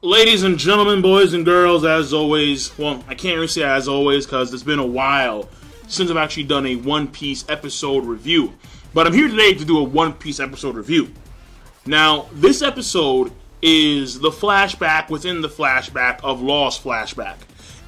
Ladies and gentlemen, boys and girls, as always, well, I can't really say as always because it's been a while since I've actually done a One Piece episode review. But I'm here today to do a One Piece episode review. Now, this episode is the flashback within the flashback of Law's flashback.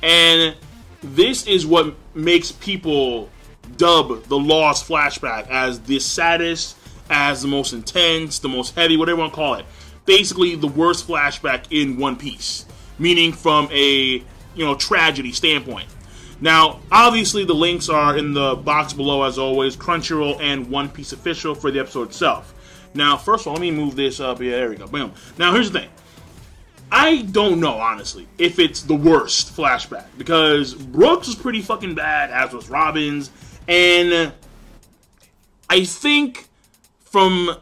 And this is what makes people dub the Law's flashback as the saddest, as the most intense, the most heavy, whatever you want to call it. Basically, the worst flashback in One Piece, meaning from a tragedy standpoint. Now, obviously, the links are in the box below, as always, Crunchyroll and One Piece Official for the episode itself. Now, first of all, let me move this up. Yeah, there we go. Boom. Now, here's the thing. I don't know, honestly, if it's the worst flashback, because Brooks was pretty fucking bad, as was Robin's, and I think from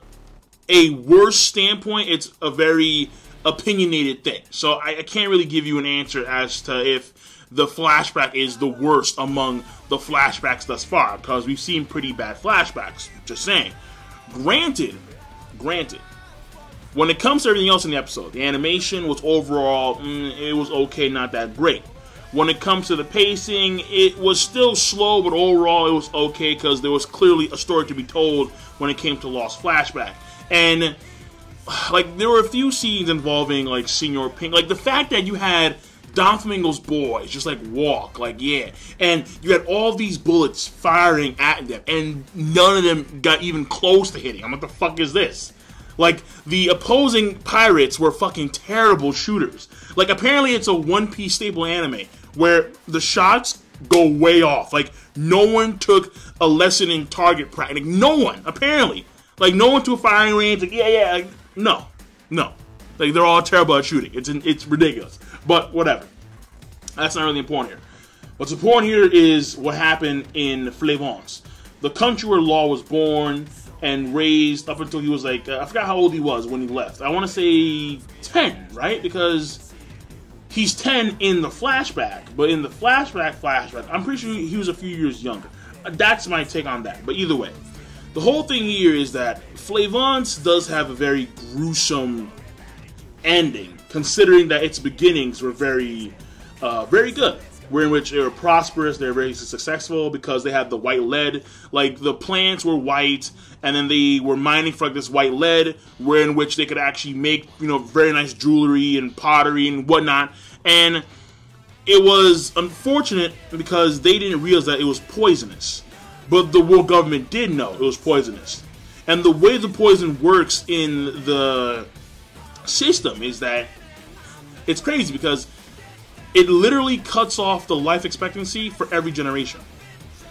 a worse standpoint, it's a very opinionated thing. So I can't really give you an answer as to if the flashback is the worst among the flashbacks thus far, because we've seen pretty bad flashbacks, just saying. Granted, when it comes to everything else in the episode, the animation was overall, it was okay, not that great. When it comes to the pacing, it was still slow, but overall it was okay, because there was clearly a story to be told when it came to Lost Flashback. And, like, there were a few scenes involving, like, Senor Pink. Like, the fact that you had Don Flamingo's boys just, like, walk, like, yeah. And you had all these bullets firing at them, and none of them got even close to hitting. I'm like, what the fuck is this? Like, the opposing pirates were fucking terrible shooters. Like, apparently it's a One Piece staple anime, where the shots go way off. Like, no one took a lesson in target practice. Like, no one, apparently. Like, no one to a firing range, like, like, no. Like, they're all terrible at shooting. It's ridiculous. But, whatever. That's not really important here. What's important here is what happened in Flevance. The country where Law was born and raised up until he was, like, I forgot how old he was when he left. I want to say 10, right? Because he's 10 in the flashback. But in the flashback, I'm pretty sure he was a few years younger. That's my take on that. But either way. The whole thing here is that Flevance does have a very gruesome ending, considering that its beginnings were very good. In which they were prosperous, they were very successful because they had the white lead. Like, the plants were white, and then they were mining for, like, this white lead, in which they could actually make, very nice jewelry and pottery and whatnot. And it was unfortunate because they didn't realize that it was poisonous. But the world government did know it was poisonous. And the way the poison works in the system is that it's crazy because it literally cuts off the life expectancy for every generation.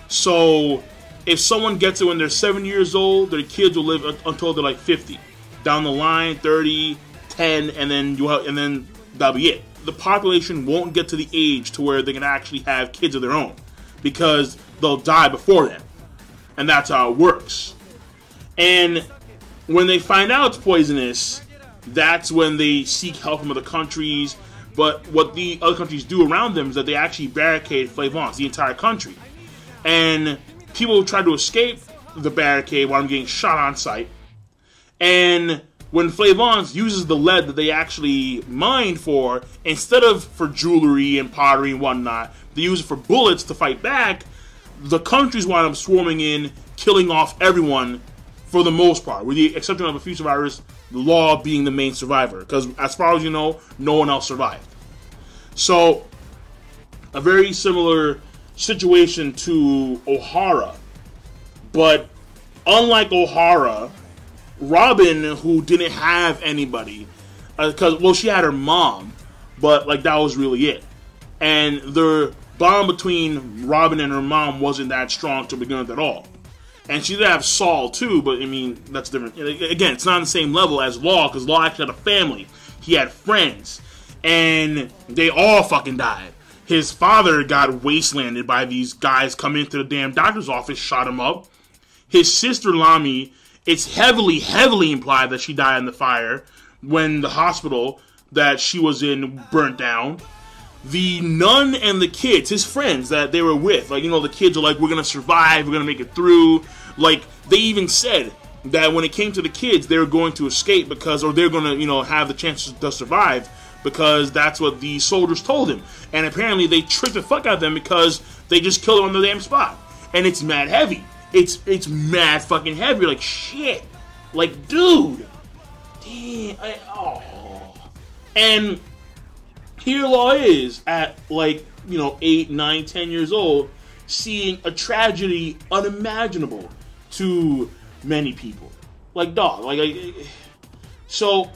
So if someone gets it when they're 7 years old, their kids will live until they're like 50. Down the line, 30, 10, and then that'll be it. The population won't get to the age to where they can actually have kids of their own, because they'll die before then. And that's how it works. And when they find out it's poisonous, that's when they seek help from other countries. But what the other countries do around them is that they actually barricade Flevance, the entire country. And people try to escape the barricade while I'm getting shot on sight. And when Flevance uses the lead that they actually mined for, instead of for jewelry and pottery and whatnot, they use it for bullets to fight back. The countries wind up swarming in, killing off everyone for the most part, with the exception of a few survivors, the Law being the main survivor. Because as far as you know, no one else survived. So, a very similar situation to O'Hara. But unlike O'Hara, Robin, who didn't have anybody, because, she had her mom, but, like, that was really it. And the bond between Robin and her mom wasn't that strong to begin with at all. And she did have Saul too, but I mean, that's different. Again, it's not on the same level as Law, because Law actually had a family. He had friends. And they all fucking died. His father got wastelanded by these guys coming into the damn doctor's office, shot him up. His sister Lami, it's heavily implied that she died in the fire when the hospital that she was in burnt down. The nun and the kids, his friends that they were with, like, the kids are like, we're gonna survive, we're gonna make it through. Like, they even said that when it came to the kids, they were going to escape because, or they're gonna, have the chance to survive because that's what the soldiers told him. And apparently they tricked the fuck out of them because they just killed him on the damn spot. And it's mad heavy. It's mad fucking heavy. You're like, shit. Like, dude. Damn. And here Law is at, like, you know, 8, 9, 10 years old, seeing a tragedy unimaginable to many people. Like, dog. So,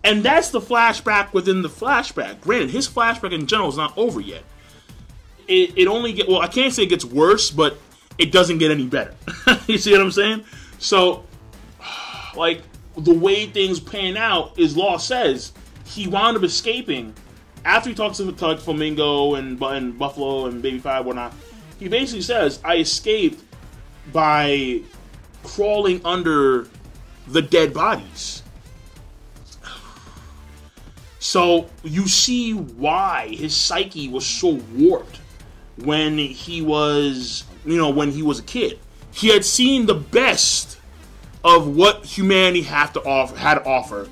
and that's the flashback within the flashback. Granted, his flashback in general is not over yet. It only get, well, I can't say it gets worse, but it doesn't get any better. You see what I'm saying? So, like, the way things pan out is Law says he wound up escaping after he talks to Flamingo and Buffalo and Baby Five, whatnot. He basically says, I escaped by crawling under the dead bodies. So you see why his psyche was so warped when he was, you know, when he was a kid. He had seen the best of what humanity had to offer,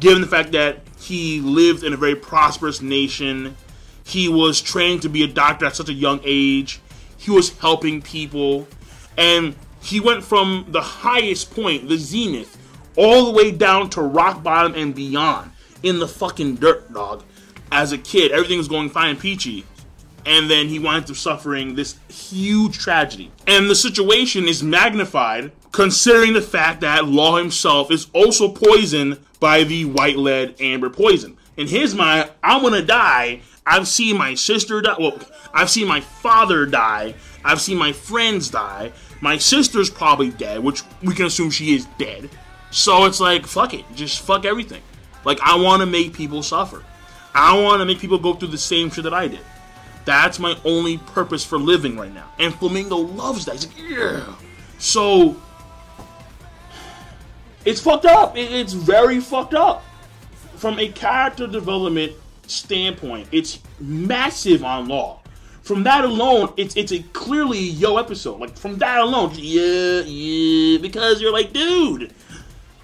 given the fact that he lived in a very prosperous nation. He was trained to be a doctor at such a young age. He was helping people. And he went from the highest point, the zenith, all the way down to rock bottom and beyond in the fucking dirt, dog. As a kid, everything was going fine and peachy. And then he winds up suffering this huge tragedy. And the situation is magnified considering the fact that Law himself is also poisoned by the white lead amber poison. In his mind, I'm gonna die. I've seen my sister die. Well, I've seen my father die. I've seen my friends die. My sister's probably dead, which we can assume she is dead. So it's like, fuck it. Just fuck everything. Like, I want to make people suffer. I want to make people go through the same shit that I did. That's my only purpose for living right now. And Flamingo loves that. He's like, yeah. So, it's fucked up. It's very fucked up. From a character development standpoint, it's massive on Law. From that alone, it's a clearly yo episode. Like, from that alone, yeah, because you're like, dude,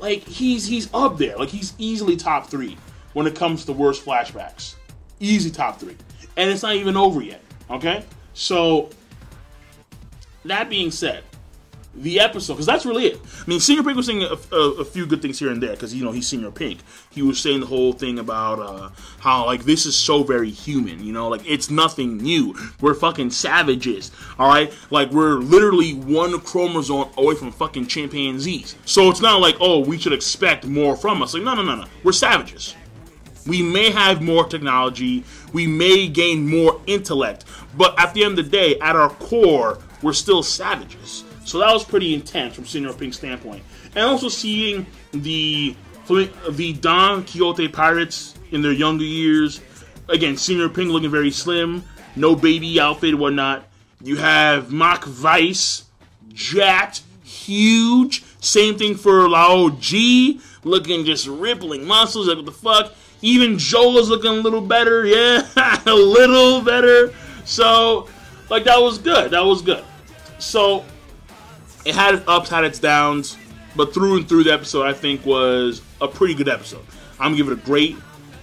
like, he's up there. Like, he's easily top 3 when it comes to worst flashbacks. Easy top 3. And it's not even over yet, okay? So, that being said, the episode, because that's really it. I mean, Senior Pink was saying a few good things here and there, because, you know, he's Senior Pink. He was saying the whole thing about how, like, this is so very human, you know? Like, it's nothing new. We're fucking savages, all right? Like, we're literally one chromosome away from fucking chimpanzees. So it's not like, oh, we should expect more from us. Like, no. We're savages. We may have more technology, we may gain more intellect, but at the end of the day, at our core, we're still savages. So that was pretty intense from Senior Pink's standpoint. And also seeing the Don Quixote pirates in their younger years. Again, Senior Pink looking very slim, no baby outfit, whatnot. You have Mach Weiss, jacked, huge. Same thing for Lao G, looking just rippling muscles, like what the fuck. Even Jola's looking a little better, yeah, a little better. So, like, that was good, that was good. So, it had its ups, had its downs, but through and through the episode, I think, was a pretty good episode. I'm gonna give it a great,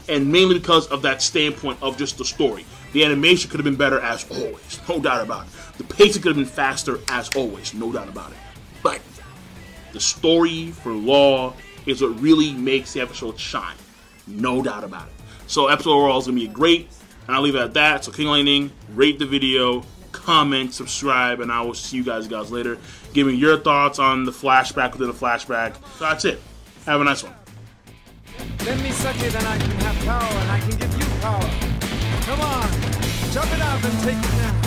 and mainly because of that standpoint of just the story. The animation could have been better, as always, no doubt about it. The pacing could have been faster, as always, no doubt about it. But the story for Law is what really makes the episode shine. No doubt about it. So episode overall is going to be great, and I'll leave it at that. So King Lightning, rate the video, comment, subscribe, and I will see you guys later. Give me your thoughts on the flashback within the flashback. So that's it. Have a nice one. Let me suck it and I can have power and I can give you power. Come on, jump it up and take it now.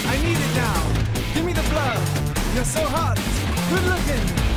I need it now. Give me the blood. You're so hot. Good looking.